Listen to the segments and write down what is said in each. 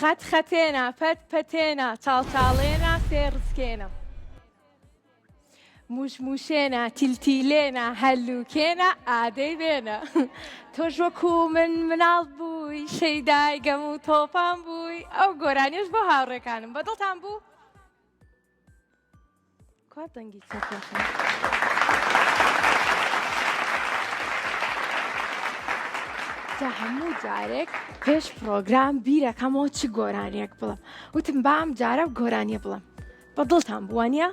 خەتێنە پەتێنە چاڵچاڵێنە سێڕسکێنە موشموشێنە تیلتیلێنە هەلوکێنە ئادەی بێنە تۆش وەکو مناڵ بووی شەیدای گەم و تۆپان بووی ئەو گۆرانیش بۆ هاوڕێکانم بەدڵتان بوو؟ کوا دەنگی چەکێشن جا هەموو جارێک پێش پرۆگرام بیرەکەمەوە چ گۆرانیەک بڵم وتم بام جارە گۆرانیە بڵم بەدڵتان بووانە؟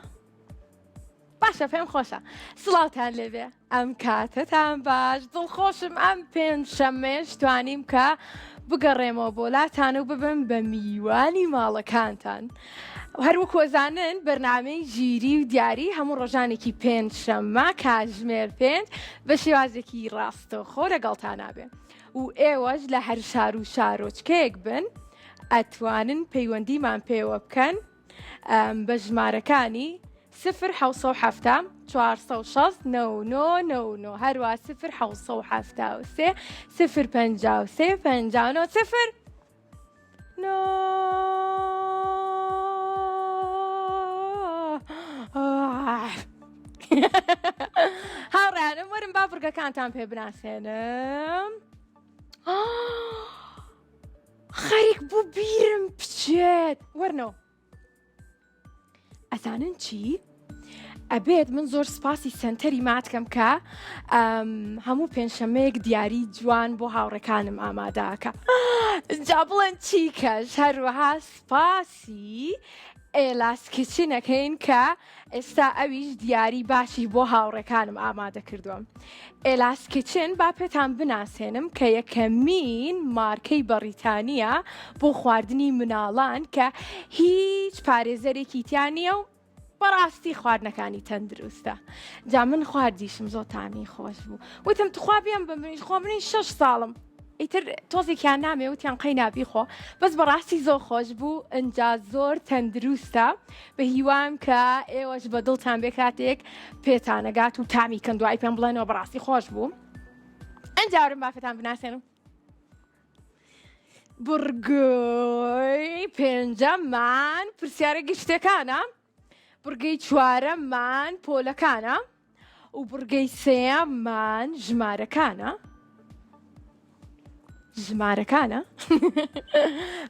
باشە پێم خۆشە سڵاوتان لێبێ ئەم کاتتان باش دڵخۆشم ئەم پێنجشەممەش توانیم کە بگەڕێمەوە بۆ لاتان و ببم بە میوانی ماڵەکانتان هەروەک وەزانن بەرنامەی ژیری و دیاری هەموو ڕۆژانێکی پێنجشەممە کاتژمێر 5 بە شێوازێکی ڕاستەوخۆ لەگەڵتان نابێ و ئێوەش لە هەر شار و شارۆچکەیەک بن ئەتوانن پەیوەندیمان پێوە بکەن بە ژمارەکانی 0 406 99 هەروە 0 7 59 هاوڕێنم وەرم با بورگەکانتان پێ بناسێنم خەریک بوو بیرم بچێت وەرنەوە ئەزانن چی؟ ئەبێت من زۆر سپاسی سنتەری ماتکەم کە هەموو پێنجشەمەیەک دیاری جوان بۆ هاوڕێکانم ئامادەکە جا بڵێن چیکەش هەروەها سپاسی ئێلاسکچنەکەین کە ئێستا ئەویش دیاری باشی بۆ هاوڕێکانم ئامادە کردووەم ئێلاسکچن با پێتان بناسێنم کە یەکەمین مارکەی بەریتانیا بۆ خواردنی مناڵان کە هیچ پارێزەرێکی تیان نییە و بەڕاستی خواردنەکانی تەندروستە جا من خواردیشم زۆر تامی خۆش بوو وتم تخوا بیام بمرین خۆ منی 6 ساڵم ئیتر تۆزێکیان نامێ وتیان قەی نابی خۆ بەس بەڕاستی زۆر خۆش بوو ئەجا زۆر تەندروستە بە هیوام کە ئێوەش بە دڵتان بێ کاتێک پێتانەگات و تامی کەن دوای پێم بڵێنەوە بەڕاستی خۆش بوو ئەنجاورم بافەتان بناسێنم بورگۆی پێنجەممان پرسیارە گشتەکانە بورگەی چوارەممان پۆلەکانە و بورگەی سێەممان ژمارەکانە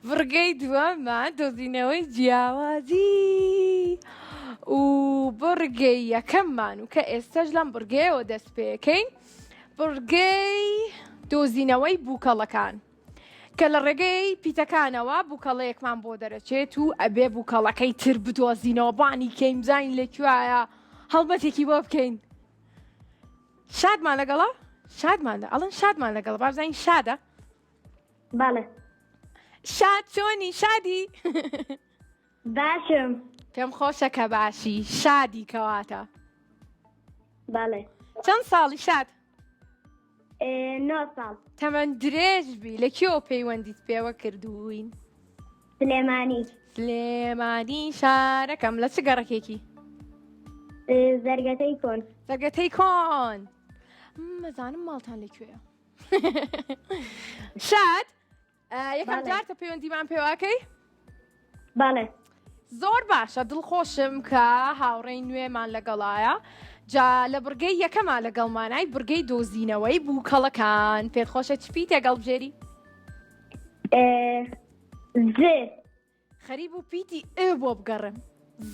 بورگەی دووەممان دۆزینەوەی جیاوازی و بورگەی یەکەممان و کە ئێستاش لەم بورگەیەوە دەست پێەکەین بورگەی دۆزینەوەی بووکەڵەکان کە لە ڕێگەی پیتەکانەوە بووکەڵەیەکمان بۆ دەرەچێت و ئەبێ بووکەڵەکەی تر بدۆزینەوە بانی کەیم زین لەکوایە هەڵمەتێکی بۆ بکەین شادمان لەگەڵە؟ شادمانە ئەڵەن شادمان لەگەڵە بابزانین شادە؟ بەڵێ شاد چۆنی شادی؟ باشم پێم خۆشە کە باشی شادی کەواتە بەڵێ چەند ساڵی شاد؟ 9 ساڵ تەمەەن درێژ بی لەکوێوە پەیوەندیت پێوە کردووین؟ سلێمانی شارەکەم لە چ گەڕەکێکی؟ زەرگەتەی کۆن زەرگەتەی کۆن مەزانم ماڵتان لەکوێیە شاد یەکەم جارتە پەیوەندیمان پێواکەی؟ بەڵێ زۆر باشە دڵخۆشم کە هاوڕێی نوێمان لەگەڵایە جا لە بورگەی یەکەمان لەگەڵمانای بورگەی دۆزینەوەی بووکەڵەکان پێت خۆشە چپی تێگەڵ بژێری؟ ز خەریب و پیتی بۆ بگەڕم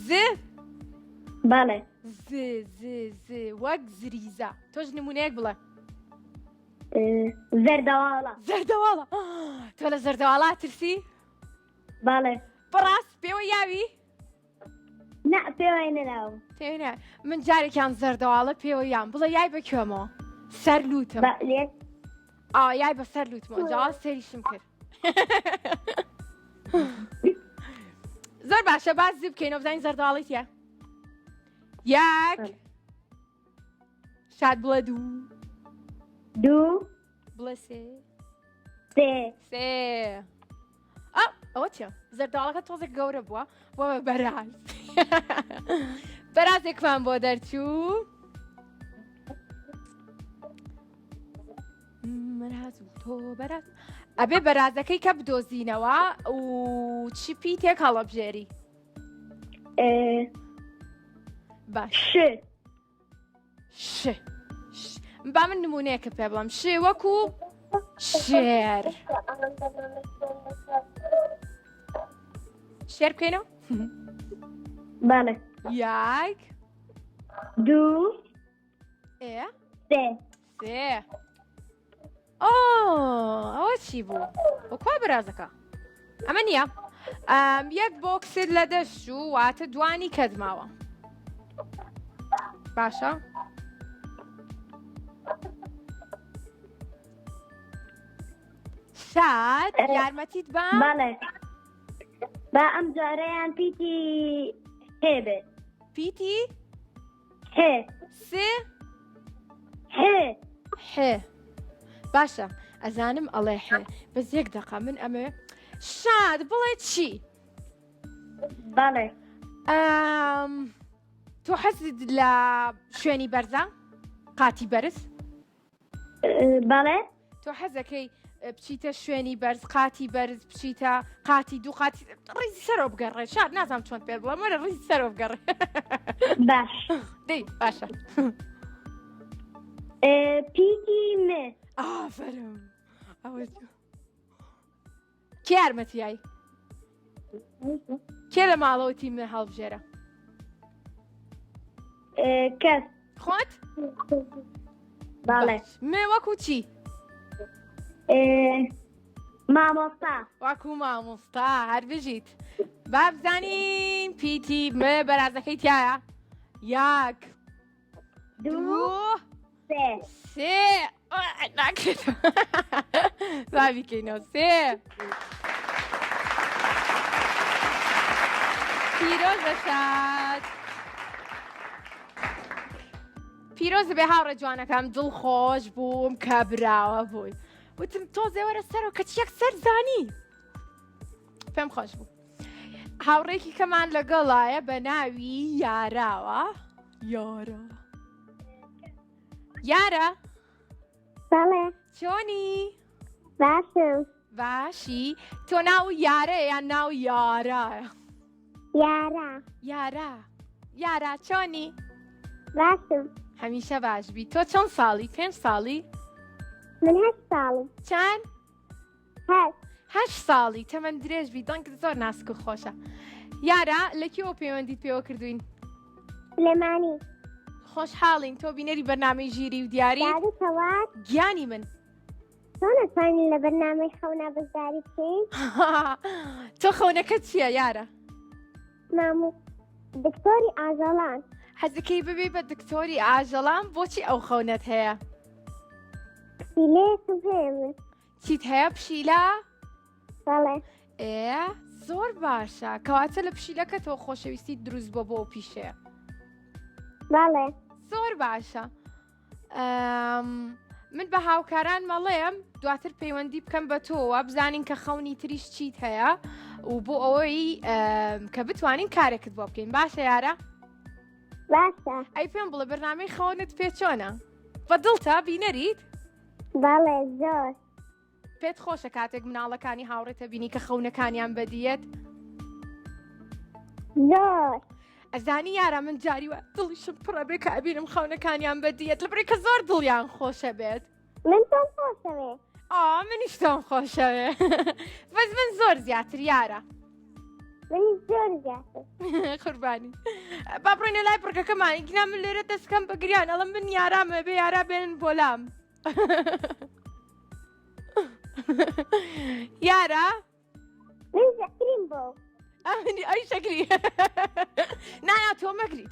ز؟ بەڵێ ز وەک زریزە تۆش نمونەیەک بڵێ زەردەواڵە تۆ لە زەردەواڵا ترسی؟ بەڵێ بەڕاست پێوە یاوی؟ نا پێوەی نەناوم تێنە من جارێکیان زەردەواڵە پێوە یام بڵێ یای بەکوێمەوە سەر لوتم یای بە سەر لوتمەوە جا سەریشم کرد زۆر باشە باز زی بکەینەوە بزانین زەردەواڵیتە یەک شاد بڵێ دوو بڵێ سێ ئەوە چە زەردەواڵەکە تۆزێک گەورە بووە بۆ بە بەراز بەرازێکمان بۆ دەرچوو بەراز و تۆ بەراز ئەبێ بەرازەکەی کە بدۆزینەوە و چی پی تێک هەڵەبژێری باش ش با من نمونەیەکە پێ بڵم ش وەکو شێر شێر بکەینەوە بەڵێ یاک دوو سێ سێ ئەوە چی بوو وەکوا بەرازەکە ئەمە نییە یەک بۆکسر لە دەست و واتە دوانی کەدماوە باشە شاد یارمەتیت بە بەڵێ با ئەم جارەیان پیتی هێ بێت پیتی هێ سێ هێ حێ باشە ئەزانم ئەڵێ حێ بەس یەک دەقا من ئەمێ شاد بڵێ چی بەڵێ تۆ حەزت لە شوێنی بەرزە قاتی بەرز بەڵێ تۆ حەزەکەی بچیتە شوێنی بەرز قاتی بەرز بچیتە قاتی دوو قاتی ڕیزی سەرۆ بگەڕێ شاد نازام چۆن پێ بڵێ وەرە ڕیزی سەرۆ بگەڕێ باش دەی باشە پیتی مێ ئافرم ئەوە کێ یارمەتیایی کێ لە ماڵەوە تیمە هەڵبژێرە کەس خۆت بەڵێ مێ وەکو چی مامۆستا وەکو مامۆستا هەر بژیت با بزانین پیتی مێ بەرازەکەی تایە یاک دوو سێ سێ ناکرێت بابیکەینەوە سێ پیرۆز بەشاد پیرۆز بێ هاوڕێ جوانەکەم دڵخۆش بووم کە براوە بووی وتم تۆزێ وەرە سەرەوە کە چیەک سەر زانی پێم خۆش بوو هاوڕێکی کەمان لەگەڵایە بە ناوی یاراوە یارە یارە بەڵێ چۆنی باشم باشی تۆ ناو یارە یان ناو یارایە یارە یارە چۆنی باشم هەمیشە باش بی تۆ چەند ساڵی 5 ساڵی من 8 ساڵم چەند هەشت 8 ساڵی تەمەند درێژ بی دەنگت زۆر ناسک و خۆشە یارە لەکیەوە پەیوەندیت پێوە کردوین سلێمانی خۆشحاڵین تۆ بینەری بەرنامەی ژیری و دیاری تەوات گیانی من تۆ نەتوانین لە بەرنامەی خەونا بەشداری بکەین تۆ خەونەکەت چییە یارە مامۆ دکتۆری ئاژەڵان حەزەکەی ببێ بە دکتۆری ئاژەڵان بۆچی ئەو خەونەت هەیە پشیلەیەکم هەیە من چیت هەیە پشیلە بەڵێ زۆر باشە کەواتە لە پشیلەکەتەوە خۆشەویستی دروست بۆ بۆ پیشەیە بەڵێ زۆر باشە من بە هاوکاران مەڵێم دواتر پەیوەندی بکەم بە تۆوە بزانین کە خەونی تریش چیت هەیە و بۆ ئەوەی کە بتوانین کارێکت بۆ بکەین باشە یارە باشە ئەی پێم بڵێ بەرنامەی خەونت پێ چۆنە بە دڵتە بینەریت بەڵێ زۆر پێت خۆشە کاتێک مناڵەکانی هاوڕێتە بینی کە خەونەکانیان بەدیەت زۆر ئەزانی یارە من جاری وە دڵیشم پڕە بێ کە ئەبینم خەونەکانیان بەدیەت لەبڕێ کە زۆر دڵیان خۆشە بێت من تۆم خۆشەوێ منیش تۆم خۆشەوێ بەس من زۆر زیاتر یارە منی زۆر زیاتر قوربانی با بڕۆینە لای پڕکەکەمانی گینا من لێرە دەستکەم بە گریان ئەڵم من یارامە بێ یارا بێنن بۆلام یارە من زەکریم بۆ ئەی شەکری نانا تۆ مەگری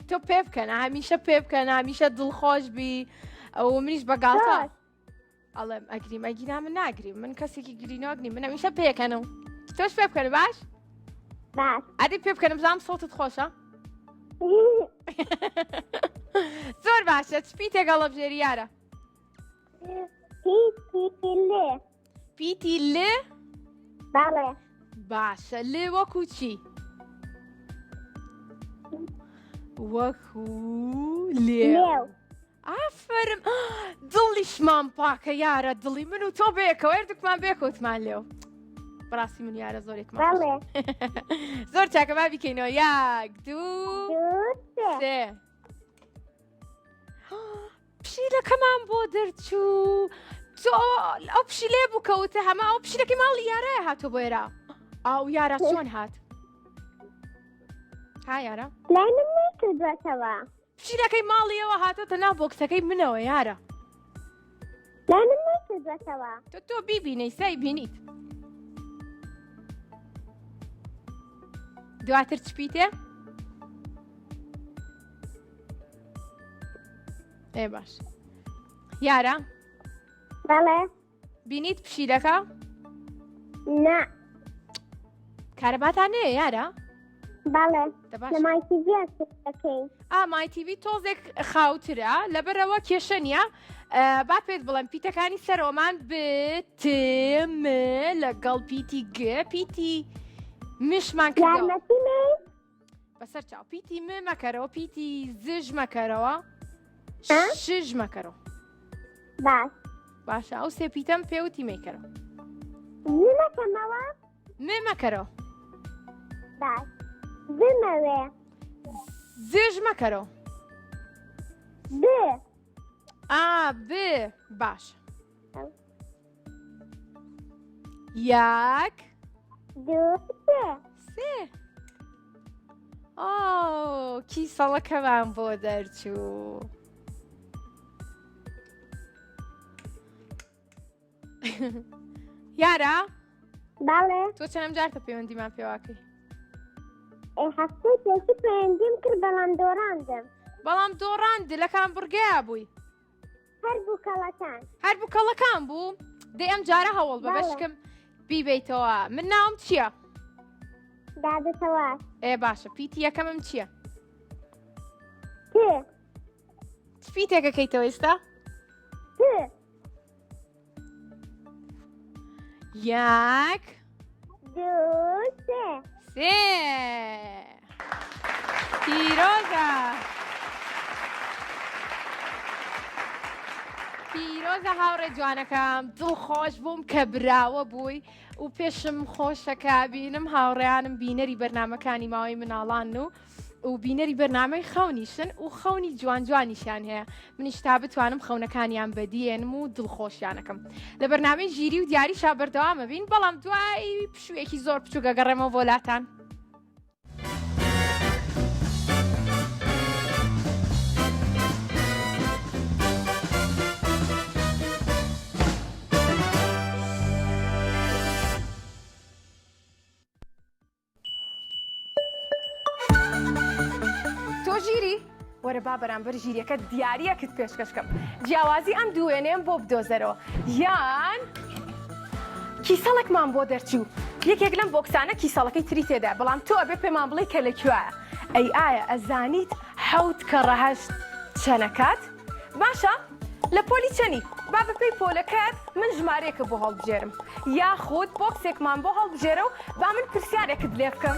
تۆ پێ بکەنە هەمیشە پێ بکەن هەمیشە دڵخۆش بی ئەو منیش بەگاڵتە ئەڵێم ئەگریم ئەگینا من ناگریم من کەسێکی گرینۆگنی من هەمیشە پێکەنم تۆش پێ بکەن باش ئەدی پێ بکەنم بزانم سۆتت خۆشە زۆر باشە چپی تێگەڵە بژێری یارە پیتی لێ بەڵێ باشە لێ وەکو چی وەکو لێو ئافرم دڵیشمان پاکە یارە دڵی من و تۆ بێکەوە هەردووکمان بێکەوتمان لێو بەڕاستی من یارە زۆرێکمان بەڵێ زۆر چاکە با بیکەینەوە یاک دوو سێ پشیلەکەمان بۆ دەرچوو تۆ ئەو پشیلێ بووکەوتە هەمە ئەو پشیلەکەی ماڵی یارەیە هاتۆ بۆ ئێرە ئاو یارە چۆن هات ها یارە لای من نەکردوێتەوە پشیلەکەی ماڵیەوە هاتۆتە ناو بۆکسەکەی منەوە یارە لای من نەکردوێتەوە تۆ بیبینەی سای بینیت دواتر چ پیتێ؟ ئێ باش یارە بەڵێ بینیت پشیلەکە؟ نا کارەباتان نەیە یارە؟ بەڵێ دەباش لە مایتیڤی دەکەین مایتیڤی تۆزێک خاوترە لەبەرەوە کێشە نییە با پێت بڵێم پیتەکانی سەرۆمان بتم لەگەڵ پیتی گ پیتی مشمان کردەوە یارمەتی من بەسەر چاو پیتی مەکەرەوە پیتی زژ مەکەرەوە شژ مەکەرەوە باش باشە ئەو سێ پیتەم پێوتی مەیکەرەوە زمەکەمەوە مەکەرەوە باش زمەوێ زژ مەکەرەوە ب ب باش یاک دوو سێ سێ کیسەڵەکەمان بۆ دەرچوو یارە بەڵێ تۆ چەندەم جارتە پەیوەندیمان پێواکەی هەفتەی پێشی پەیوەندیم کرد بەڵام دۆڕاندم بەڵام دۆڕاندی لەکان بڕگەیا بووی هەر بوو کەڵەکان هەر بووکەڵەکان بوو دەی ئەم جارە هەوڵ بە بەشکم بیبیتەوە من ناوم چییە؟ دادەتەوە ئێ باشە پیتی یەکەمم چییە؟ ت پیتێکەکەیتەوە ئێستا؟ ت یاک دوو سێ سێ پیرۆزە پیرۆزە هاوڕێ جوانەکەم دڵخۆش بووم کە براوە بووی و پێشم خۆشەکە بینم هاوڕێیانم بینەری بەرنمەکانی ماوەی مناڵان و بینەری بەرنامەی خەونیشن و خەونی جوان جوانیشان هەیە منیش تا بتوانم خەونەکانیان بەدیێنم و دڵخۆشیانەکەم لە بەرنامەی ژیری و دیاریشا بەردەوامە بین بەڵام دوای پشوێکی زۆر بچوو گەگەڕێمەوە بۆلاتان ژیری وەرە با بەرامبەر ژیریەکە دیاریەکت پێشکەشکەم جیاوازی ئەم دوێنێم بۆ بدۆزەرەوە یان کیسەڵێکمان بۆ دەرچوو یەکێک لەم بۆکسانە کیسەڵەکەی تری تێدا بەڵام تۆ ئەبێ پێمان بڵێ کە لەکوێیە ئەی ئایا ئەزانیت حەوت کە ڕەهەشت چەنەکات باشە لە پۆلی چەنی با بپێی پۆلەکەت من ژمارەیەکە بۆ هەڵبژێرم یاخود بۆکسێکمان بۆ هەڵبژێرە و با من پرسیارێکت لێ بکەم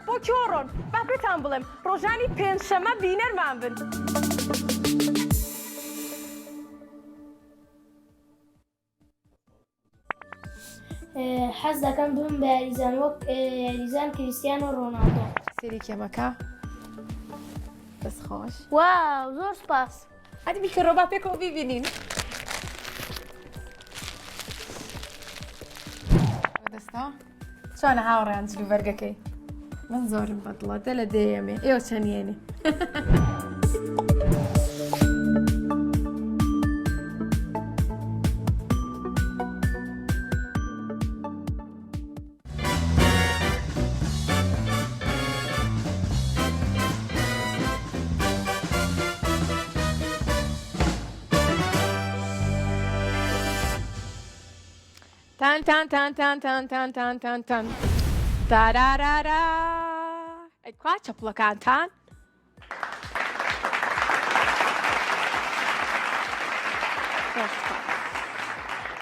بۆ کۆڕۆن با پێتان بڵێم ڕۆژانی پێنجشەمە بینەرمان بن حەز دەکەم بم بە یاریزان وەک یاریزان کریستیانۆ ڕۆناڵدۆ سێری کێمەکە دەست خۆش واو زۆر سپاس هەتی بیکەڕۆ با پێکەوە بیبینین دەستا چۆنە هاوڕێیان جلو بەرگەکەی من زۆرم بەدڵە دە لە دێیەمێ ئێوە چەندێنێ تان تان تان تان تان تان تان تان تان تارارارا ئەی کوا چەپڵەکانتان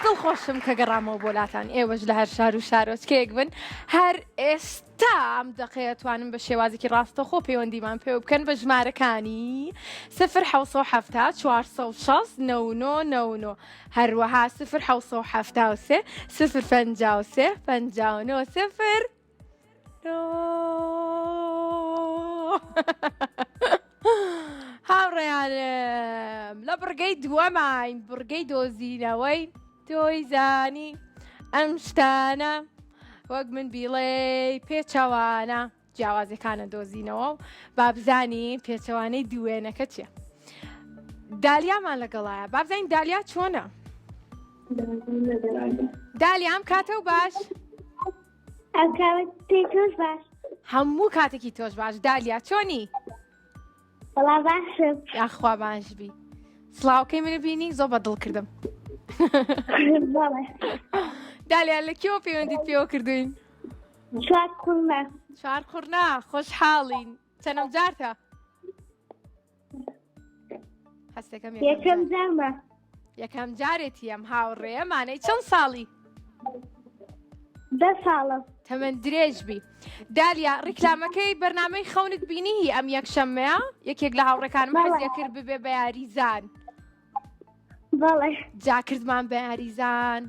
دڵخۆشم کە گەڕامەوە بۆلاتان ئێوەش لە هەر شار و شارۆچکەیەک بن هەر ئێستا ئەم دەقەیەتوانم بە شێوازێکی ڕاستەخۆ پەیوەندیمان پێ بکەن بە ژمارەکانی 0 406 99 هەروەها 0 7 0 53 59 0 هاوڕێیانم لە بڕگەی دووەماین بڕگەی دۆزینەوەی تۆی زانی ئەم شتانە وەک من بیڵێ پێچەوانە جیاوازەکانە دۆزینەوە و بابزانی پێچەوانەی دوێنەکە چیە دالیامان لەگەڵایە بابزانین دالیا چۆنە دالیام کاتە و باش ئەم کاوت پێی تۆش باش هەموو کاتێکی تۆش باش دالیا چۆنی وەڵا باشم یاخوا باش بی سڵاوکەی منە بینی زۆر بەدڵ کردم بەڵێ دالیا لە کێوە پەیوەندیت پێوە کردوین چوار کوڕمە 4 قورنا خۆشحاڵین چەندەم جارتە هەستەکەم یەکەم جارمە یەکەم جارێتی ئەم هاوڕێیە مانەی چەند ساڵی 10 ساڵم تەمەند درێژ بی دالیا ڕیکلامەکەی بەرنامەی خەونت بینی ئەم یەکشەممەیە یەکێک لە هاوڕێکانم حەزیە کرد ببێ بە یاریزان بەڵێ جاکردمان بە یاریزان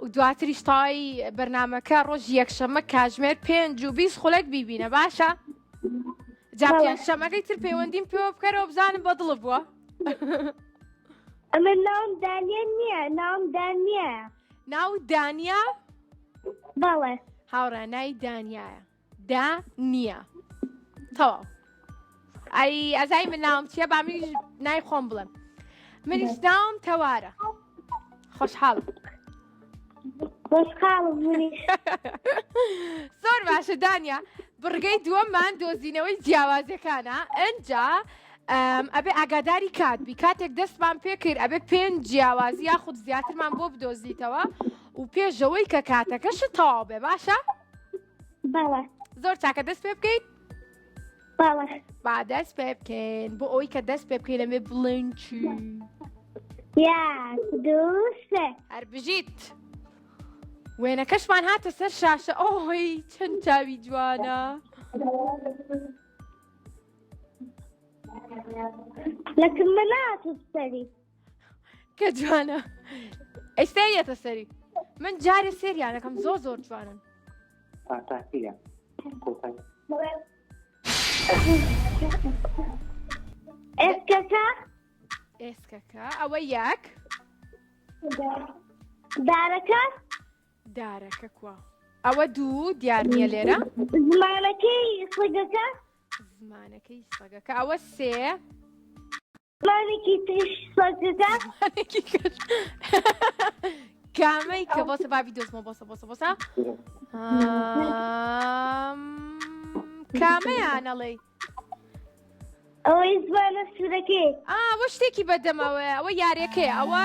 و دواتریش تاوای بەرنامەکە ڕۆژی یەکشەممە کاژمێر 5 و 20 خولەک بیبینە باشە جا پێنجشەممەکەی تر پەیوەندیم پێوە بکەرەوە بزانم بەدڵ بووە ئەمە ناوم دانیە نییە ناوم دانیە ناو دانیا بەڵێ هاوڕە نای دانیایە دانیە تەواو ئەی ئەزای من ناوم چییە با منیش نای خۆم بڵێم منیش ناوم تەوارە خۆشحاڵم خۆشحاڵم منیش زۆر باشە دانیا بڕگەی دووەممان دۆزینەوەی جیاوازەکانە ئەنجا ئەبێ ئاگاداری کات بی کاتێک دەستمان پێ کرد ئەبێ 5 جیاوازی یاخود زیاترمان بۆ بدۆزیتەوە و پێشەوەی کە کاتەکەشت تەواو بێ باشە بەڵێ زۆر چاکە دەست پێ بکەیت بەڵێ با دەست پێ بکەین بۆ ئەوەی کە دەست پێ بکەین لەمێ بڵێن چی یەک دوو سێ هەر بژیت وێنەکەشمان هاتە سەر شاشە ئۆی چەند چاوی جوانە لەکن مناتت سەری کە جوانە ئەی سێریەتە سەری من جارێ سێریانەکەم زۆر جوانن ئێسکەکە ئێسکەکە ئەوە یەک دارەکە دارەکە کووە ئەوە دوو دیار نییە لێرە زمانەکەی سڵگەکە زمانەکەی سەگەکە ئەوە سێ زمانێکی تش سڵگەکە کامەی کە بۆسە بابی دۆزمەوە بۆسە کامەیانەڵێ ئەوەی زمانە سوورەکەی ئەوە شتێکی بەدەمەوەی ئەوە یاریەکەی ئەوە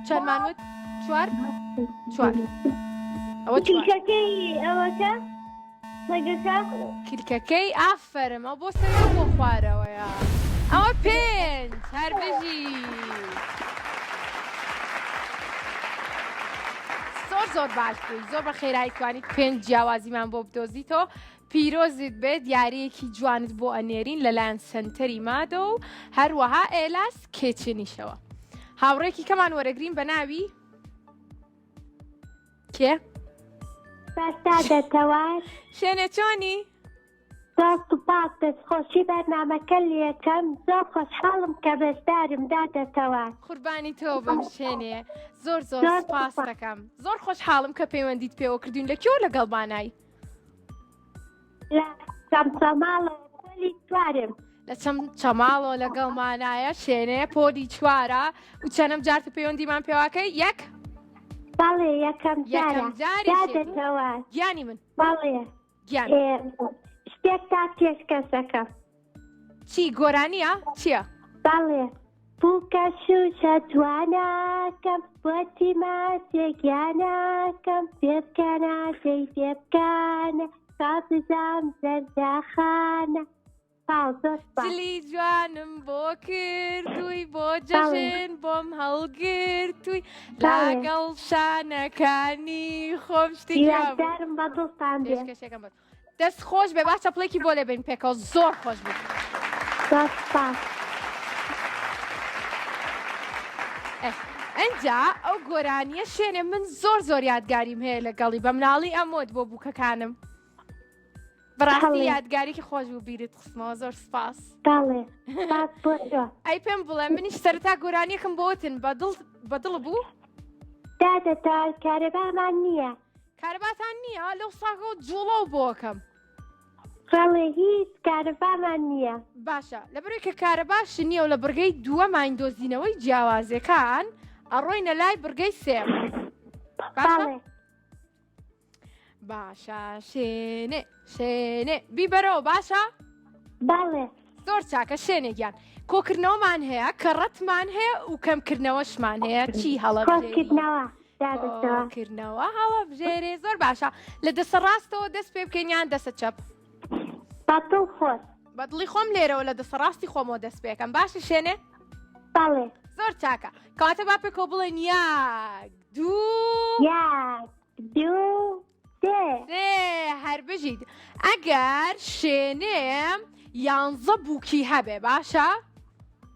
چەندمانوت چوار ئەوە کیلکەکەی ئەوەکە سڵگەکە کلکەکەی ئافەرم ئەو بۆ سەر بۆ خوارەوەیە ئەوە 5 هەر بژی زۆر باش بووی زۆر بە خێرایی توانیت 5 جیاوازیمان بۆ بدۆزیتەوە پیرۆزت بێت یاریەکی جوانت بۆ ئەنێرین لەلایەن سنتەری مادە و هەروەها ئێلاس کێچنیشەوە هاوڕێکی کەمان وەرەگرین بە ناوی کێ؟ بەستا دەتەوار شوێنە چۆنی؟ دەست و پاک دەستخۆشی بەرنامەکە لێکەم زۆر خۆشحاڵم کە بەشدارم دادەتەوار قوربانی تۆ بەم شوێنێ زۆر سپاس دەکەم زۆر خۆشحاڵم کە پەیوەندیت پێوە کردوین لەکوێوە لەگەڵ بانایی لە چەمچەماڵەوە پۆلی چوارم لە چەماڵەوە لەگەڵ مانایە شوێنەیە پۆلی چوارە و چەندەم جارتە پەیوەندیمان پێواکەی یەک بەڵێ یەکەم جارە دادەتەوار گیانی من بەڵێ گیان شتێک تا پێشکەشەکە چی گۆرانیە چییە؟ بەڵێ پووکە شوشە جوانەکەم بۆتی ماسێگیانەکەم پێبکەنە جێی پێبکەنە کابزام زەردەخانە زۆر سپاس. دلی جوانم بۆ کردووی بۆ جەژن بۆم هەڵگرتووی لاگەڵ شانەکانی خۆم شتێکی هیوادارم بە دڵتان بێ. پێشکەشێکم بێت. دەست خۆش بێ با چەپڵێکی بۆ لێ بین پێکەوە زۆر خۆش بوو. زۆر سپاس. ئەنجا ئەو گۆرانیە شوێنێ من زۆر یادگاریم هەیە لەگەڵی بە مناڵی ئەمۆت بۆ بووکەکانم. بەڕاستی یادگارێکی خۆش بوو بیرت خستمەوە زۆر سپاس. دەڵێ سپاس بۆ. ئەی پێم بڵێ منیش سەرەتا گۆرانیەکەم بۆتن بەدڵ بوو؟ دادەتا کارەبامان نییە. کارەباتان نییە لەو ساغەوە جوڵە و بۆکەم. ڕەڵێ هیچ کارەبامان نییە. باشە لەبەرەوەی کە کارەباش نییە و لە بڕگەی دووەمان دۆزینەوەی جیاوازەکان ئەڕۆینە لای بڕگەی سێم. باشە شوێنێ بیبەرەوە باشە؟ بەڵێ زۆر چاکە شوێنێکیان کۆکردنەوەمان هەیە کە ڕەتمان هەیە و کەمکردنەوەشمان هەیە چی هەڵەکردنەوە هەڵەبژێرێ زۆر باشە لە دەسە ڕاستەوە دەست پێ بکەینیان دەسە چەپ بەدڵ خۆش بەدڵی خۆم لێرەوە لە دەسە ڕاستی خۆمەوە دەست پێکەم باشە شوێنێ؟ بەڵێ زۆر چاکە کەواتە با پێکەوە بڵێن یاک دوو سێ هەر بژیت ئەگەر شوێنێم 11 بووکی هەبێ باشە؟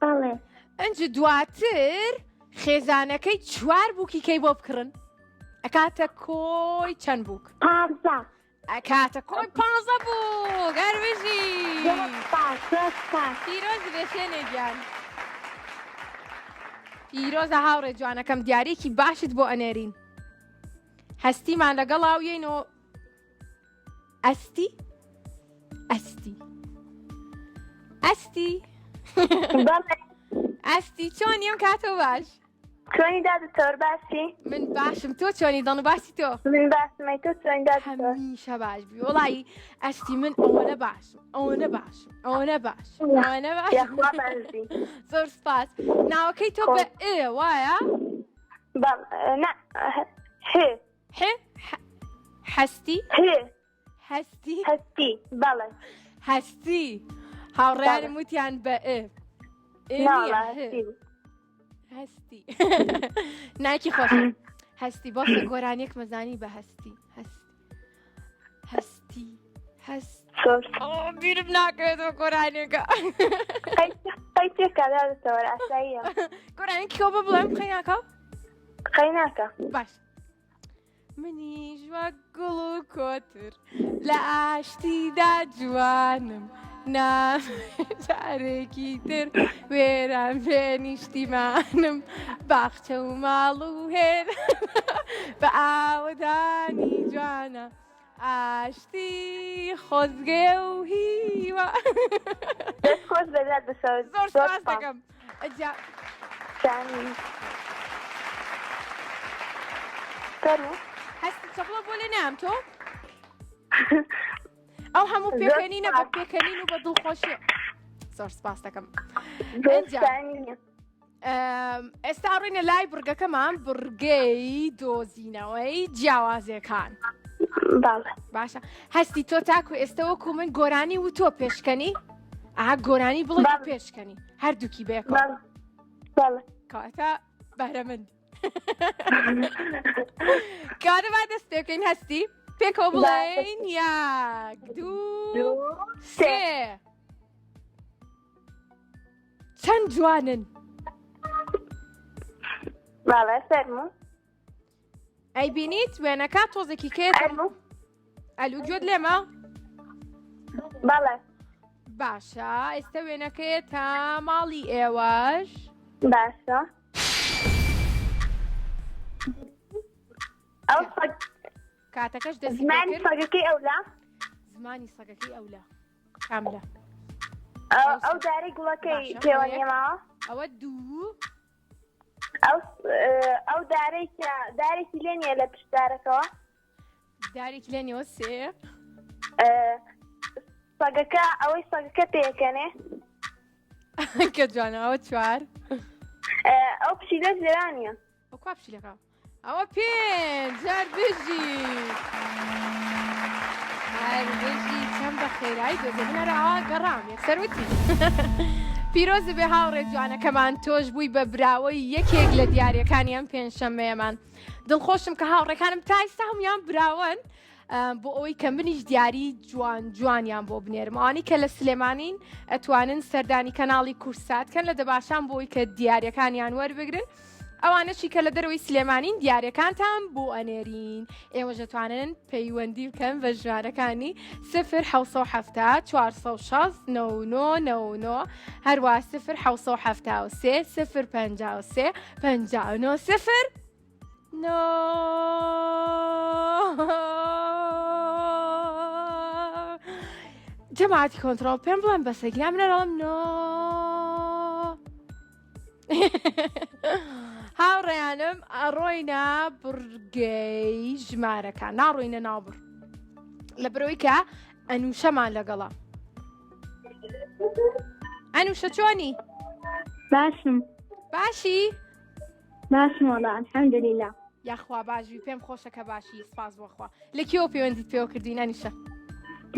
بەڵێ ئەنج دواتر خێزانەکەی 4 بووکی کەی بۆ بکڕن ئەکاتە کۆی چەند بووک؟ 15 ئەکاتە کۆی 15 بووک هەر بژی پیرۆز بێ شوێنێکیان پیرۆزە هاوڕێ جوانەکەم دیارێکی باشت بۆ ئەنێرین هەستیمان لەگەڵ ئاویێنەوە ئەستی چۆنی ئەم کاتەوە باش چۆنی دادتۆر باسی؟ من باشم تۆ چۆنی دڵ و باسی تۆ من باسمەی تۆ چۆنی دادتۆر هەمیشە باش بی وڵی ئەستی من ئەوەنە باشم زۆر سپاس ناوەکەی تۆ بە ئێ وایە؟ هەستی بەڵێ هەستی هاوڕێیانم وتیان بە ئێ هەستی ناکی خۆش هەستی بۆسە گۆرانێک مەزانی بە هەستی بیرم ناکەوێتەوە گۆرانێکە گۆرانێکی کەوە بە بڵێم خەیناکە خەیناکە باش منیش وەک گوڵ و کۆتر لە ئاشتیدا جوانم جارێکی تر وێران پێ نیشتیمانم باخچە و ماڵ و هێر بە ئاوەدانی جوانە ئاشتی خۆزگێ و هیوە خۆش بەدات بسەوە زۆر سپاس دەکەم هەستی چەپڵە بۆ لێ نام تۆ؟ ئەو هەموو پێکەنینە بە پێکەنین و بە دڵخۆشی زۆر سپاس دەکەم ئێستا ڕووینە لای بڕگەکەمان بڕگەی دۆزینەوەی جیاوازیەکان باشە هەستی تۆ تاکو ئێستا وەکو من گۆرانی و تۆ پێشکەنی گۆرانی بڵێ پێشکەنی هەردووکی بێکەوە کاتە بەرەمەندی کاتە با دەست پێکەین هەستی پێکەوە بڵێن یاک دوو سێ چەند جوانن باڵێ فەرموو ئەی بینیت وێنەکە تۆزێکی کێت ئەلوو گوێت لێمە باڵێ باشە ئێستا وێنەکەیە تا ماڵی ئێوەش باشە ئەو کاتەکەش دەست زمانی سەگەکەی ئەولا زمانی سەگەکەی ئەولا کاملە ئەو دارەی گوڵەکەی پێوە نێماوە ئەوە دوو ئەو دارێکی لێ نیە لە پشتدارەکەەوە دارێکی لێنەوە سێ سەگەکە ئەوەی سەگەکە پێکەنێ کە جوانەوە 4 ئەو پشیلەش لێرانە ئەو کا پشیلەکە ئەوە 5 جار بژی هەربژی چەند بە خێرایی دۆزەبنەرەوە گەڕام یەکسەروتی پیرۆز بێ هاوڕێ جوانەکەمان تۆش بووی بە براوەی یەکێک لە دیارەکانی ئەم پێنجشەممەیەمان دڵخۆشم کە هاوڕێکانم تا ئێستا هەمویان براون بۆ ئەوەی کە منیش دیاری جوانیان بۆ بنێرم ئەوانی کە لە سلێمانین ئەتوانن سەردانی کەناڵی کورساتکەن لە دەباشان بۆی کە دیارەکانیان وەربگرن ئەوانەشی کە لە دەرەوەی سلێمانین دیارەکانتان بۆ ئەنێرین ئێوە دەتوانن پەیوەندی بکەن بە ژمارەکانی 0 406 99 هەروە 0 773 0 53 59 0 جەماعەتی کۆنتڕۆڵ پێم بڵێن بەسەگرا منەرەڵم هاوڕێیانم ئەڕۆینە بڕگەی ژمارەکان ناڕۆینە ناوبڕ لە برەوەی کە ئەنوشەمان لەگەڵا ئەنوشە چۆنی؟ باشم باشی؟ باشم وەڵا الحەمدوللیلا یاخوا باشی پێم خۆشە کە باشی سپاس بۆخوا لە کێوە پەیوەندیت پێوە کردین ئەنوشە؟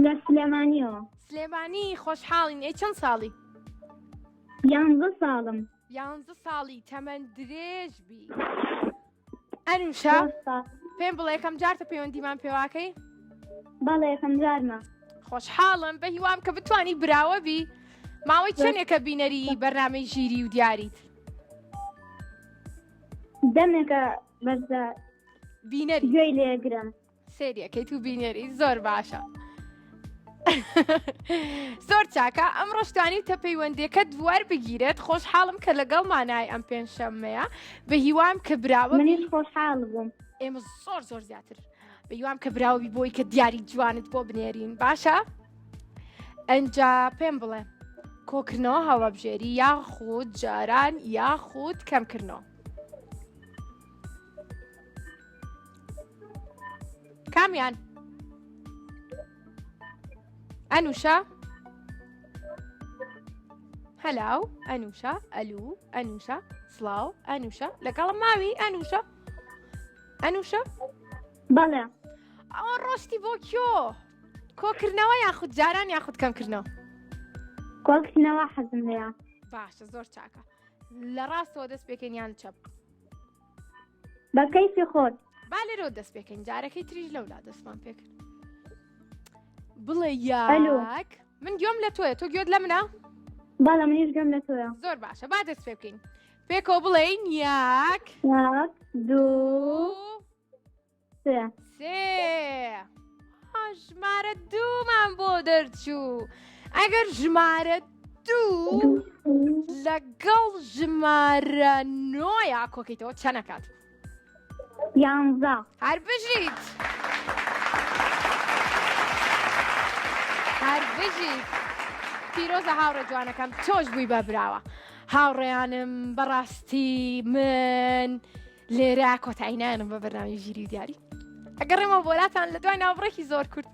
لە سلێمانیەوە سلێمانی خۆشحاڵین ئەی چەند ساڵی؟ 11 ساڵم 11 ساڵی تەمەەن درێژ بی ئەنوشە پێم بڵێ یەکەم جارتە پەیوەندیمان پێواکەی؟ بەڵێ یەکەم جارمە خۆشحاڵم بە هیوام کە بتوانی براوە بی ماوەی چەندێکە بینەری بەرنامەی ژیری و دیاریت؟ دەمێکە بەزە بینەری گوێی لێگرم سێریەکەیت و بینەری زۆر باشە زۆر چاکە ئەم ڕۆشتانی پەیوەندێکە دووار بگیرێت خۆشحاڵم کە لەگەڵ مانای ئەم پێنجشەممەیە بە هیوام کە براوە منیش خۆشحاڵ بووم ئێمە زۆر زیاتر بە هیوام کە براوی بۆی کە دیاری جوانت بۆ بنێرین باشە؟ ئەنجا پێم بڵێ کۆکردنەوە هەڵەبژێری یاخود جاران یاخود کەمکردنەوە کامیان؟ ئەنوشە؟ هەلاو ئەنوشە ئەلو ئەنوشە سڵاو ئەنوشە لەگەڵم ماوی ئەنوشە؟ ئەنوشە؟ بەڵێ ئەوە ڕۆشتی بۆ کۆ کۆکردنەوە یاخود جاران یاخود کەمکردنەوە کۆکردنەوە حەزم لێیە باشە زۆر چاکە لە ڕاستەوە دەست پێکەین یان چەپ بە کەیفی خۆت با لێرەوە دەست پێکەین جارەکەی تریش لەولا دەستمان پێکرد بڵێ یاک من گوێم لە تۆیە تۆ گوێت لە منە؟ بەڵێ منیش گوێم لە تۆیە زۆر باشە با دەست پێ بکەین پێکەوە بڵێین یاک دوو سێ ژمارە دوومان بۆ دەرچوو ئەگەر ژمارە دوو لەگەڵ ژمارە نۆیا کۆکەیتەوە چەنەکات؟ 11 هەر بژیت پیرۆزە هاوڕێ جوانەکەم تۆش بووی بە براوە هاوڕێیانم بەڕاستی من لێرە کۆتایینانم بە بەرنامەی ژیری و دیاری ئەگەڕێمە بۆلاتان لە دوای ناوبڕێکی زۆر کورت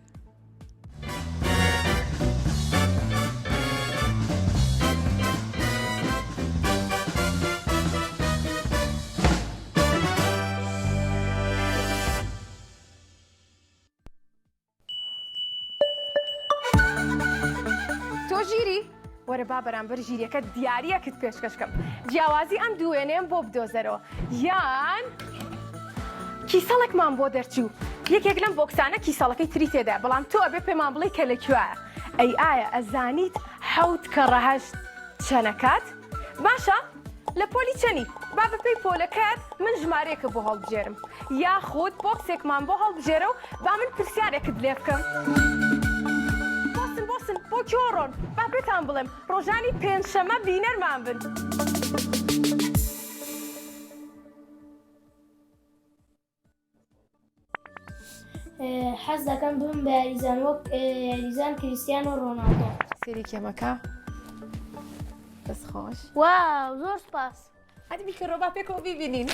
وەرە با بەرامبەر ژیریەکە دیاریەکت پێشکەشکەم جیاوازی ئەم دوێنێم بۆ بدۆزەرەوە یان کیسەڵێکمان بۆ دەرچوو یەکێک لەم بۆکسانە کیسەڵەکەی تری تێدا بەڵام تۆ ئەبێ پێمان بڵێ کە لەکوێیە ئەی ئایا ئەزانیت 7 کە ڕەهەشت چەنەکات؟ باشە لە پۆلی چەنی با بەپێی پۆلەکەت من ژمارەیەکە بۆ هەڵبژێرم یاخود بۆکسێکمان بۆ هەڵبژێرە و با من پرسیارێکت لێ بکەم بۆ کۆڕۆن با پێتان بڵێم ڕۆژانی پێنجشەمە بینەرمان بن حەز دەکەم بم بە یاریزان وەک یاریزان کریستیانۆ ڕۆناڵدۆ سێری کێمەکە دەست خۆش واو زۆر سپاس هەتی بیکەڕۆ با پێکەوە بیبینین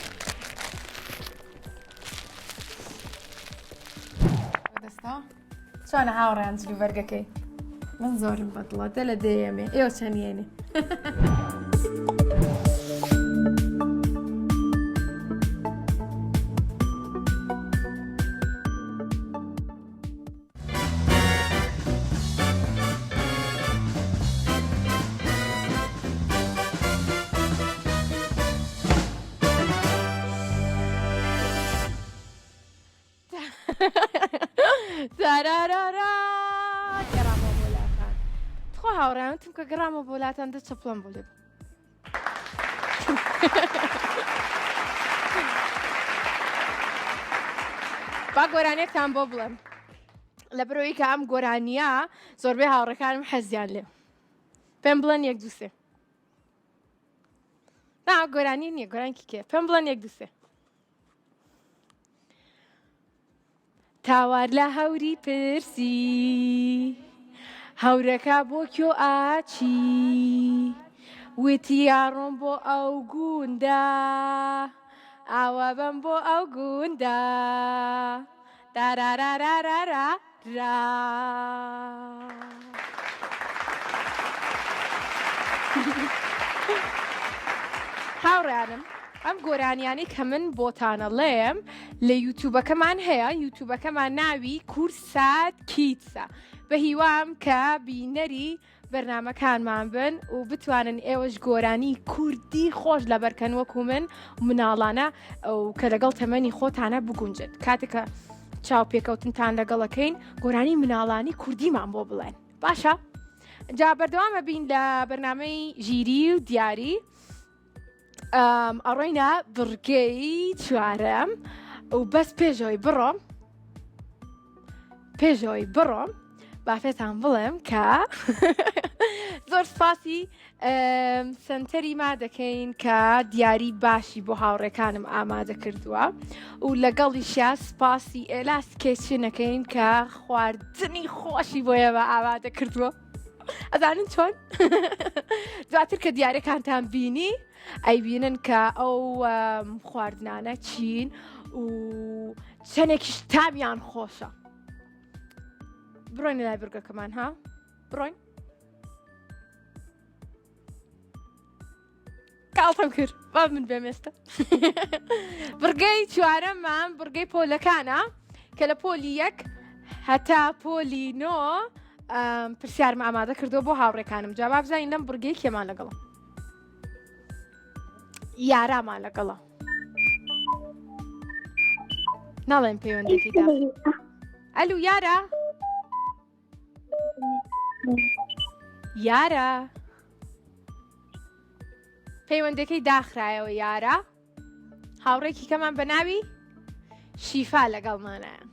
دەستا چۆنە هاوڕێیان جلو بەرگەکەی من زۆرم بەدڵە دە لە دەیەمێ ئێوە چەندێنێ تارارارا گەڕامەوە بۆلاتان خۆ هاوڕێمتم کە گەڕامەوە بۆلاتان دە چەپڵەم بۆ لێ با گۆرانێکتان بۆ بڵێم لە بەرەوەی کە ئەم گۆرانیە زۆربەی هاوڕێکانم حەزیان لێ پێم بڵێن یەک دووسێ نا گۆرانی نییە گۆرانکی کێ پێم بڵێن یەک دووسێ تاوار لە هەوری پرسی هەورەکە بۆ کێ ئاچی وتی یاڕۆم بۆ ئەو گوندە ئاوا بەم بۆ ئەو گوندە دارارارارارا را هاوڕێنم ئەم گۆرانیانی کە من بۆتانە لێم لە یوتیوبەکەمان هەیە یوتیوبەکەمان ناوی کورسات کیتسە بە هیوام کە بینەری بەرنامەکانمان بن و بتوانن ئێوەش گۆرانی کوردی خۆش لە بەرکەن وەکو من مناڵانە ئەو کە لەگەڵ تەمەنی خۆتانە بگونجێت کاتێکە چاو پێکەوتنتان لەگەڵەکەین گۆرانی مناڵانی کوردیمان بۆ بڵێن باشە جا بەردەوامە بین لە بەرنامەی ژیری و دیاری ئەڕۆینە بڕگەی چوارەم و بەس پێشەوەی بڕۆم بافێتان بڵێم کە زۆر سپاسی سنتەری ما دەکەین کە دیاری باشی بۆ هاوڕێکانم ئامادە کردووە و لەگەڵیشیا سپاسی ئێلاس کێچنەکەین کە خواردنی خۆشی بۆیەوە ئامادە کردووە ئەزانن چۆن دواتر کە دیارەکانتان بینی ئەیبینن کە ئەو خواردنانە چین و چەندێکیش تامیان خۆشە بڕۆین لای برگەکەمان ها بڕۆین کاڵتەم کرد با من بێمێستە بڕگەی چوارەممان بڕگەی پۆلەکانە کە لە پۆلی یەک هەتا پۆلی نۆ پرسیارم ئامادە کردو بۆ هاوڕێکانم جا با بزانین لەم بڕگەی کێمان لەگەڵە یارامان لەگەڵە ناڵێن پەیوەندێکیدا ئەلو یارە یارە پەیوەندەکەی داخرایەوە یارە هاوڕێکی کەمان بە ناوی شیفا لەگەڵمانایە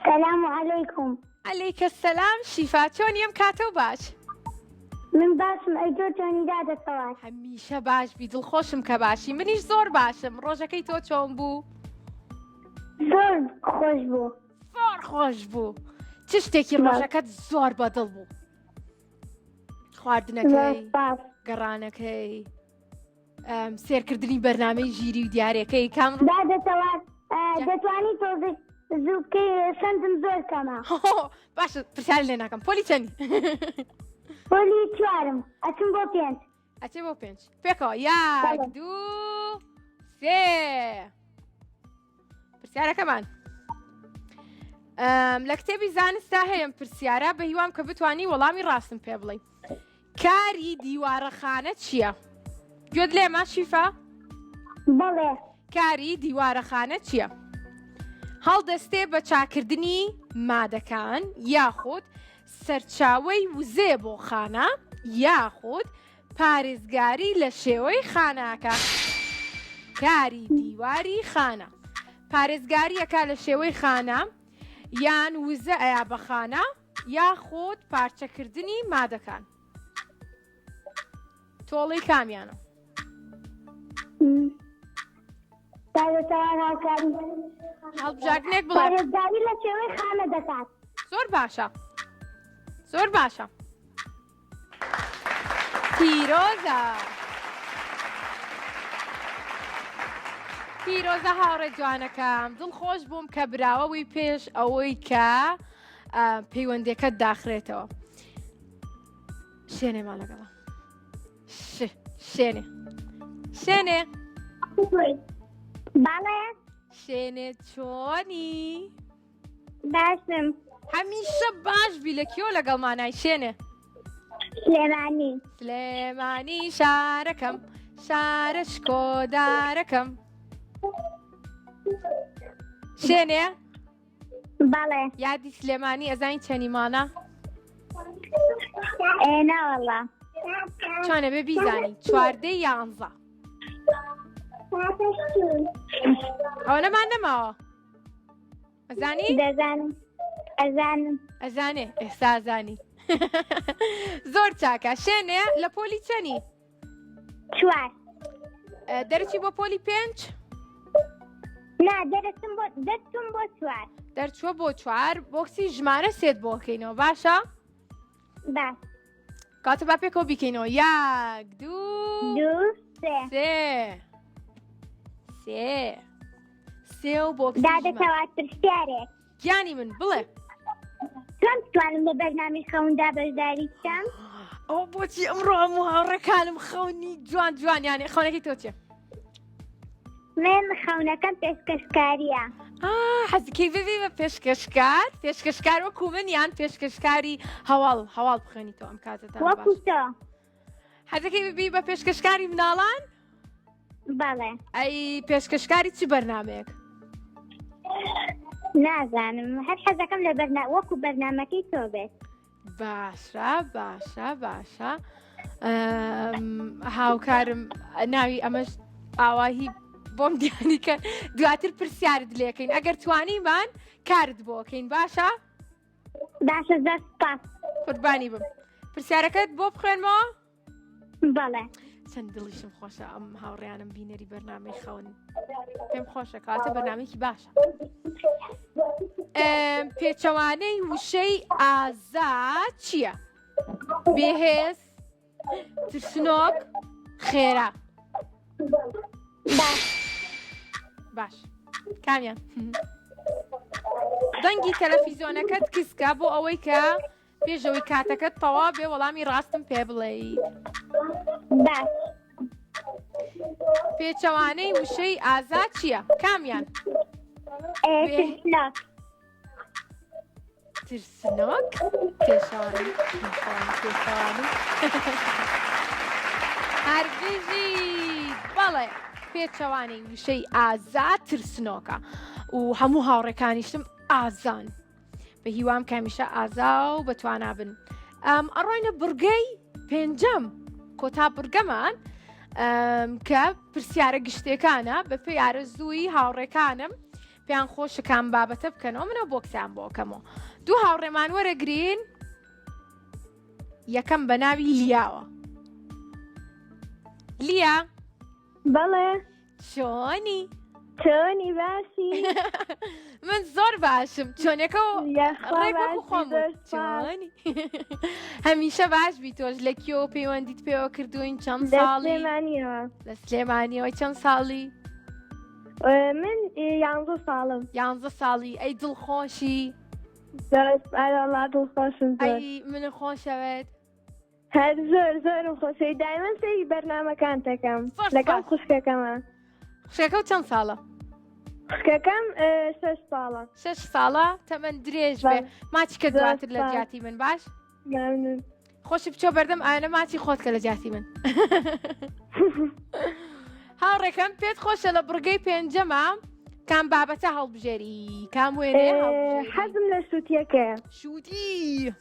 سلام علیکم عەلەیکە سەلام شیفا چۆنی ئەم کاتە و باش من باشم ئەیتۆ چۆنی دادەسەوات هەمیشە باش بی دڵخۆشم کە باشی منیش زۆر باشم ڕۆژەکەی تۆ چۆن بوو زۆر خۆش بوو زۆر خۆش بوو چ شتێکی ڕۆژەکەت زۆر بەدڵ بوو خواردنەکەی گەڕانەکەی سێرکردنی بەرنامەی ژیری و دیارەکەی کام دادەسەوات دەتوانی تۆ زووکەی سندم زۆر کەمە باشە پرسیار لێ ناکەم پۆلی چەندی پۆلی چوارم ئەچم بۆ پێنج ئەچێ بۆ پێنج پێکەوە یاک دوو سێ پرسیارەکەمان لە کتێبی زانستا هەیە پرسیارە بە هیوام کە بتوانی وەڵامی ڕاستم پێ بڵێ کاری دیوارەخانە چییە؟ گوێت لێمە شیفا؟ بەڵێ کاری دیوارەخانە چییە؟ هەڵدەستێ بە چاکردنی مادەکان یاخود سەرچاوەی وزێ بۆ خانە یاخود پارێزگاری لە شێوەی خانەکە کاری دیواری خانە پارێزگاریەکە لە شێوەی خانە یان وزە ئەیا بە خانە یاخود پارچەکردنی مادەکان تۆڵی کامیانە هەڵبژاردنێک بڵێ پارێزگاری لە شێوەی خانە دەکات زۆر باشە زۆر باشە پیرۆزە هاوڕێ جوانەکەم دڵخۆش بووم کە براوەوی پێش ئەوەی کە پەیوەندەکەت داخرێتەوە شوێنێ لەگەڵە شوێنێ باڵێ شوێنێ چۆنی باشم هەمیشە باش بی لە کێوە لەگەڵمانای شوێنێ سلێمانی شارەکەم شارە شکۆدارەکەم شوێنێ بەڵێ یادی سلێمانی ئەزانی چەنیمانە ناوەڵا چۆنە بێ بیزانی 14 ئەوە نەمان نەماوە ئەزانی دەزانم ئەزانم ئەزانێ ئێستا ئەزانی زۆر چاکە شوێنێ لە پۆلی چەنی 4 دەرچی بۆ پۆلی 5 نا دەرچم بۆ 4 دەرچووە بۆ 4 بۆکسی ژمارە 3 بۆکەینەوە باشە باش کاتە با پێکەوە بیکەینەوە 1 2 2 3 سێ و بۆکسی دادەکەوات پرسیارێک گیانی من بڵێ چۆن توانم لە بەرنامی خەوندا بەشداری بکەم ئەو بۆچی ئەمڕۆ هەموو هاوڕێکانم خەونی جوان یانێ خەونەکەی تۆ چێ من خەونەکەم پێشکەشکاریە حەزەکەی ببی بە پێشکەشکار وەکو من یان پێشکەشکاری هەواڵ بخوێنیتەوە ئەم کاتەدا وەکو تۆ حەزەکەی ببی بە پێشکەشکاری مناڵان بەڵێ ئەی پێشکەشکاری چی بەرنامەیەک نازانم هەر حەزەکەم لە وەکو بەرنامەکەی تۆ بێت باشە هاوکارم ناوی ئەمەش ئاواهی بۆم دیانیکە دواتر پرسیارت لێکەین ئەگەر توانیمان کارت بۆکەین باشە زۆر سپاس قوربانی بم پرسیارەکەت بۆ بخوێنمەوە بەڵێ چەند دڵیشم خۆشە ئەم هاوڕێیانم بینەری بەرنامەی خەون پێم خۆشە کاتە بەرنامێکی باشە پێچەوانەی وشەی ئازا چییە؟ بێهێز ترسنۆک خێرا باش کامیان دەنگی تەلەڤیزۆنەکەت کسکە بۆ ئەوەی کە پێشەوەی کاتەکەت تەوا بێ وەڵامی ڕاستم پێ بڵێیت باش پێچەوانەی وشەی ئازا چییە؟ کامیان ترسنۆک پێشەوانی هەرگیزی بەڵێ پێچەوانەی وشەی ئازا ترسنۆکە و هەموو هاوڕێکانیشتم ئازان بە هیوام کامیشە ئازا و بەتوانا بن ئەڕۆینە بڕگەی 5 کۆتا بڕگەمان کە پرسیارە گشتەکانە بە پێی ئارەزووی هاوڕێکانم پێیان خۆشەکان بابەتە بکەنەوە منە بۆکسیان بۆکەمەوە 2 هاوڕێمان وەرەگرین یەکەم بە ناوی لیاوە لیا بەڵێ چۆنی باشی من زۆر باشم چۆنێکە خۆم هەمیشە باش بی تۆش لە کیۆ پەیوەندیت پێوە کردوین چەند ساڵی لە سلێمانیەوەی چەند ساڵی من 11 ساڵم 11 ساڵی ئەی دڵخۆشی دڵخۆشم ئەی من خۆشەوێت هەر زۆرم خۆشەوی دایمەن سەری بەرنامەکان دەکەم لەگەڵ خوشکەکەمە خوشکەکە و چەند ساڵە؟ خوشکەکەم 6 ساڵە 6 ساڵە تەمەەن درێژ بێ ماچی کە دواتر لە جیاتی من باش خۆشی بچۆ بەردەم ئاەنە ماچی خۆت کە لە جیاتی من هاوڕێکەم پێت خۆشە لە بڕگەی 5ەمە کام بابەتە هەڵبژێری کام وێنێ حەزم لە شووتیەکەیە شووتی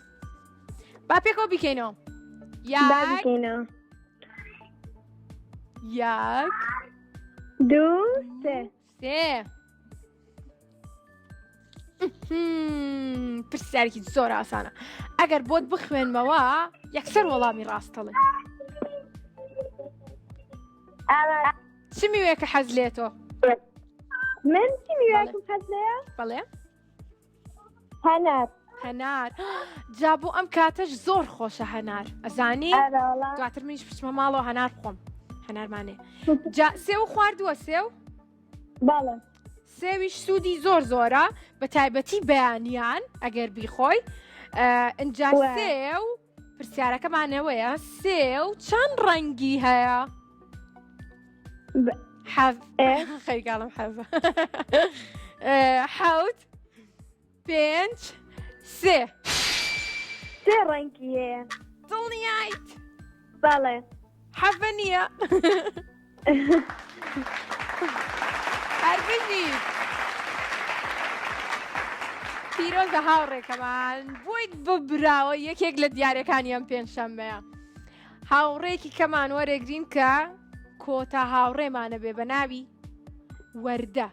با پێکەوە بیکەینەوە یەک 2 3 پرسیارێکی زۆر ئاسانە ئەگەر بۆت بخوێنمەوە یەکسەر وەڵامی ڕاستەڵێ چی میوەیەکە حەز لێتۆ؟ من چی میوەیەکم حەز لێیە؟ بەڵێ هەنار جا بۆ ئەم کاتەش زۆر خۆشە هەنار ئەزانی دواتر منیش بچمە ماڵەوە هەنار بخۆم هەنارمانێ جا سێو خواردووە سێو؟ بەڵێ سێویش سوودی زۆرە بە تایبەتی بەیانیان ئەگەر بیخۆی ئەنجا سێو پرسیارەکەمانەوەیە سێو چەند ڕەنگی هەیە؟ خەریکاڵم حەزە 7 5 3 ڕەنگی هەیە دڵنیایت؟ بەڵێ حەفە نییە هەرگیزی پیرۆزە هاوڕێکەمان بوویت ببراوە یەکێک لە دیارەکانی ئەم پێنجشەممەیە. هاوڕێکی کەمان وەرەگرین کە کۆتا هاوڕێمانە بێ بە ناوی وەردە.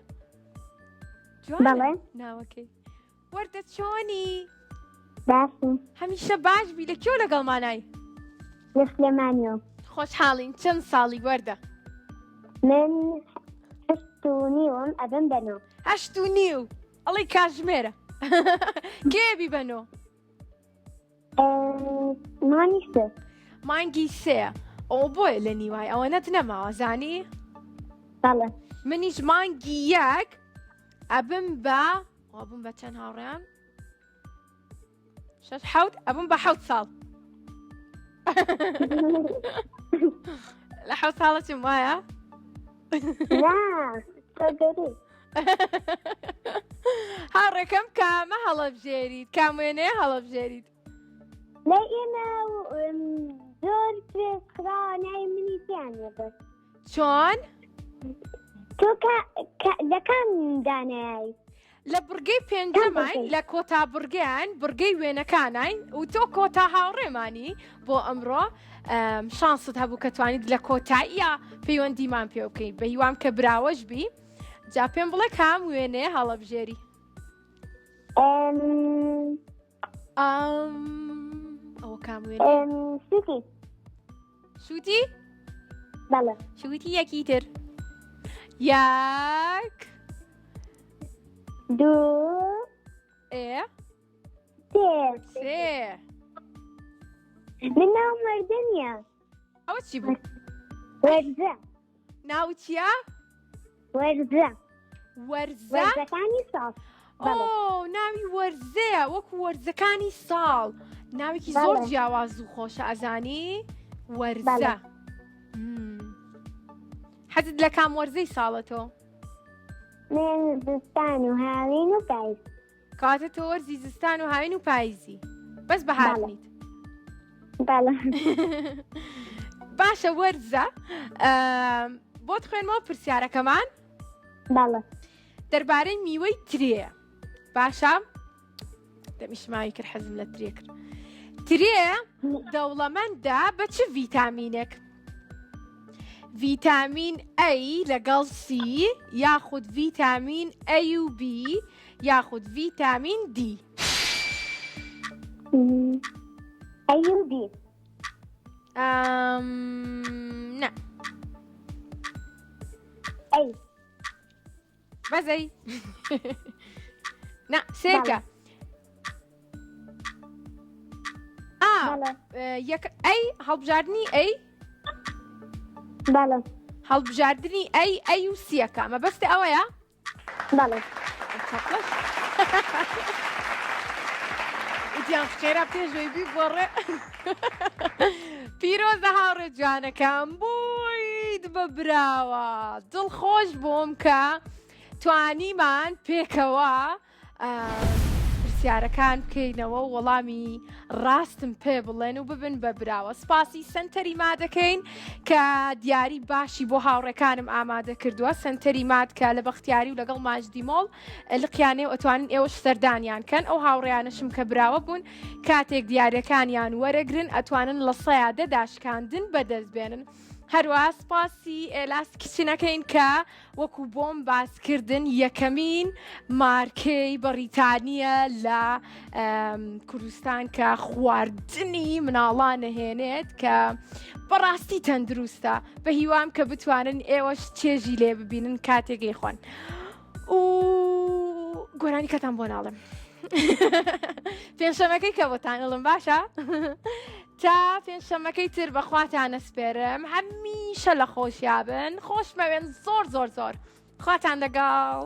بەڵێ ناوەکەی وەردە چۆنی؟ باشم هەمیشە باش بی لە کێو لەگەڵمانای؟ لە سلێمانیەوە. خۆشحاڵین. چەند ساڵی وەردە؟ من 8.5 ئەبم بەنۆ. 8.5 ئەڵی کاتژمێرە. کێبی بەنۆ؟ مانی سێ. مانگی سێ. ئەو بۆیە لە نیوای ئەوە نەت نەماوە زانی؟ بەڵێ منیش مانگی یەک ئەبم بە چەند هاوڕێیان؟ 6 7 ئەبم بە 7 ساڵ. لە 7 ساڵە چم وایە؟ هاوڕێکەم کامە هەڵەبژێریت؟ کام وێنەیە هەڵەبژێریت؟ لە ئێمە زۆر پێسرانای منیسیانە بەس. چۆن؟ تۆ لە کام دانایی؟ لە بورگەی پێنجەماین لە کۆتا بورگیان بورگەی وێنەکانین و تۆ کۆتا هاوڕێمانی بۆ ئەمڕۆ شانست هەبوو کە توانیت لە کۆتاییە پەیوەندیمان پێ بکەین بە هیوام کە براوەش بی. جا پێم بڵێ کام وێنەیە هەڵەبژێری؟ ئەوە کام وێنە؟ سووتی. شووتی؟ بەڵێ شووتی یەکی تر. یەک 2 سێ. من ناو مەردەنیە. ئەوە چی بوو؟ وەرزە. ناو چییە؟ وەرزە. وەرزە؟ وەرزەکانی ساڵ. ئۆ ناوی وەرزەیە وەکو وەرزەکانی ساڵ. ناوێکی زۆر جیاواز و خۆشە ئەزانی؟ وەرزە. حەزت لە کام وەرزەی ساڵە تۆ؟ من زستان و هاوین و پاییز. کاتە تۆ وەرزی زستان و هاوین و پاییزی بەس بەهار نیت. بەڵێ باشە وەرزە بۆت خوێنمەوە پرسیارەکەمان؟ بەڵێ دەربارەی میوەی ترێ. باشە؟ دەمیشماوی کرد حەزم لە ترێ کرد. ترێ دەوڵەمەندە بە چ ڤیتامینێک؟ ڤیتامین ئەی لەگەڵ سی یاخود ڤیتامین ئەی و بی یاخود ڤیتامین دی؟ ئەیوبی. نە ئەی بەزەی. نە سێکە. ئەی هەڵبژاردننی ئەی؟ بەڵێ هەڵبژاردننی ئەی و سیەکە مە بەستە ئەوەیە؟ بەڵێ وتیان خێرا پێشۆی بی گۆڕێ. پیرۆزە هاوڕێ جوانەکەم بوویت بە براوە دڵخۆش بووم کە توانیمان پێکەوە پرسیارەکان بکەینەوە و وەڵامی ڕاستم پێ بڵێن و ببن بە براوە. سپاسی سنتەری مادەکەین کە دیاری باشی بۆ هاوڕێکانم ئامادە کردووە. سنتەری ماد کە لە بەختیاری و لەگەڵ ماجدی مۆڵ لقیانێ و ئەتوانن ئێوەش سەردانیان کەن. ئەو هاوڕێیانەشم کە براوە بوون کاتێک دیارەکانیان وەرەگرن ئەتوانن لە سەیادە داشکاندن بەدەست بێنن. هەروە سپاسی ئێلاس کچنەکەین کە وەکو بۆم باسکردن یەکەمین مارکەی بەریتانیە لە کوردستان کە خواردنی مناڵان نەهێنێت کە بەڕاستی تەندروستە. بە هیوام کە بتوانن ئێوەش چێژی لێ ببینن کاتێکی خۆن. و گۆرانی کەتان بۆ ناڵم. پێنجشەمەکەی کە بۆتان ئەڵم باشە؟ تا پێنجشەمەکەی تر بەخواتان ئەسپێرم هەمیشە لە خۆشیابن خۆشمەوێن زۆر زۆر زۆر خواتان لەگەڵ.